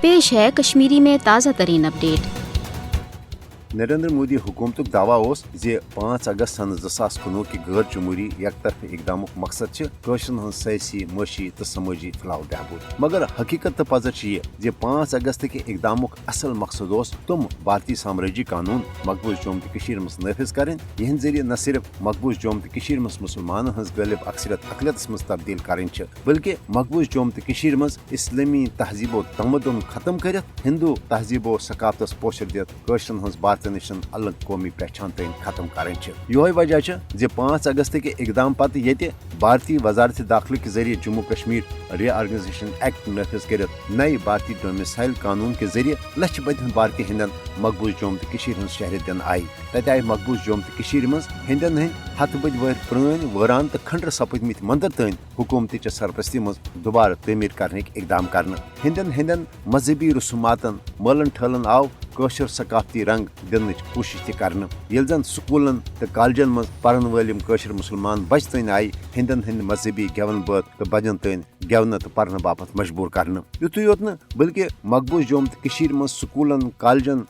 पेश है कश्मीरी में ताज़ा तरीन अपडेट। नरेंद्र मोदी हुकूमत दावा जे 5 अगस्त सन 2019 की गैर जमहूरी यकतरफ इकदाम मकसद कशरन हज सयासी मशी तो समाजी फलाह बहबूद, मगर हकीकत तो पजर जे 5 अगस्त के इकदाम असल मकसद तुम भारतीय साम्राज्य कानून मकबूज जम्मू तो मज नाफिज करें, यह जरिए न सिर्फ मकबूज जम्मू तो मज मुसलमान हज गालिब अक्सरियत अकलियत मज तब्दील करें, बल्कि मकबूज जम्मू तो मज इस्लामी तहजीबो तमदन खत्म कर हिंदू तहजीबो सकाफत पोशर दित कशरन हज भारत निशन अलग कौमी पहचान तन खत्म करें। यह वजह जे 5 अगस्त के इकदाम पत ये भारतीय वजारत दाखिल के जरिए जम्मू कश्मीर रीऑर्गेनाइजेशन एक्ट नाफिज कर नए भारतीय डोमिसाइल कानून के जरिए लक्ष बद भारतीय हिंदन मकबूज जम्मू तो शहर दिन आई। तत आय मकबूज जम्मू तो मज हिंदन हंद हथ बद वर प्रान वरान तो खंडर सपदमित मंदिर तन हुकूमत सरपरस्ती मज दोबारा तमीर करने इकदाम कर हिंदन मजहबी रसूमातन मलन ठलन आव कशर सकाफती रंग दिन कोशिश कर जन स्कूलन तो कॉलेजन मज पढ़न वालिम कशर मुसलमान बच तन आई हिंदन हंद मजहबी गेवन बात तो बजन तन गेवन तो पढ़ने बापत मजबूर कर युत योत न बल्कि मकबूज जम्मू तो मज स्कूलन कॉलेजन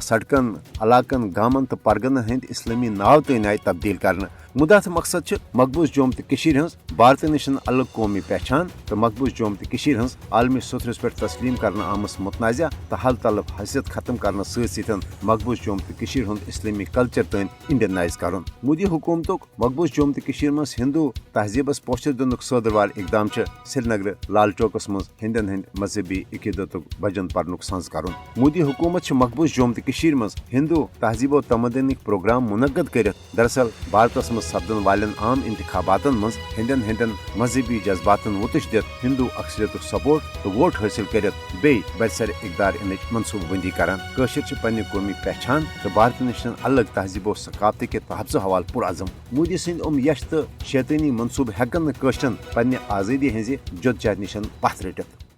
सड़कन इलाकन गामन तो परगन हंद इस्लामी नाव तन आई तब्दील कर मुदा तो मकसद मकबूज जम्मू तो हज भारत निशन अलग कौमी पहचान तो मकबूज जम्मू तो हज आलमी सतरस पे तस्लीम कर आमस मुतनाज़ा तो हल तलब हैसियत खत्म कर सतन मकबूज जम्मू तो हंद इस्लामी कल्चर तन इंडियनाइज कर मोदी हुकूमत मकबूज जम्मू तो मज हिंदू तहजीबस पोस्टर दिन सदरवार इकदाम श्रीनगर लाल चौकस मज हिंदन हंद मजहबी अकीदत बजन पर्न संज कर मोदी हुकूमत मकबूज जम्मू तो मज हिंदू तहजीबो तमदन प्रोग्राम मुनक्कद कर दरअसल भारत सपदन वालन आम इंतखाबातन मज हिंदन मजहबी जज्बातन वुतश दित हिंदू अक्सरियत सपोर्ट तो वोट हासिल कर बरसर इकदार इन मनसूबबंदी करान कशर पन्ने कौमी पहचान तो भारत निशन अलग तहजीबो सकाफत के तहफ़्ज़ हवाल पुरअज़म मोदी सिंद यश तो शैतानी मनसूब हेकन कशरन पन्ने आज़ादी हज जदोजहद निशन पथ रटित।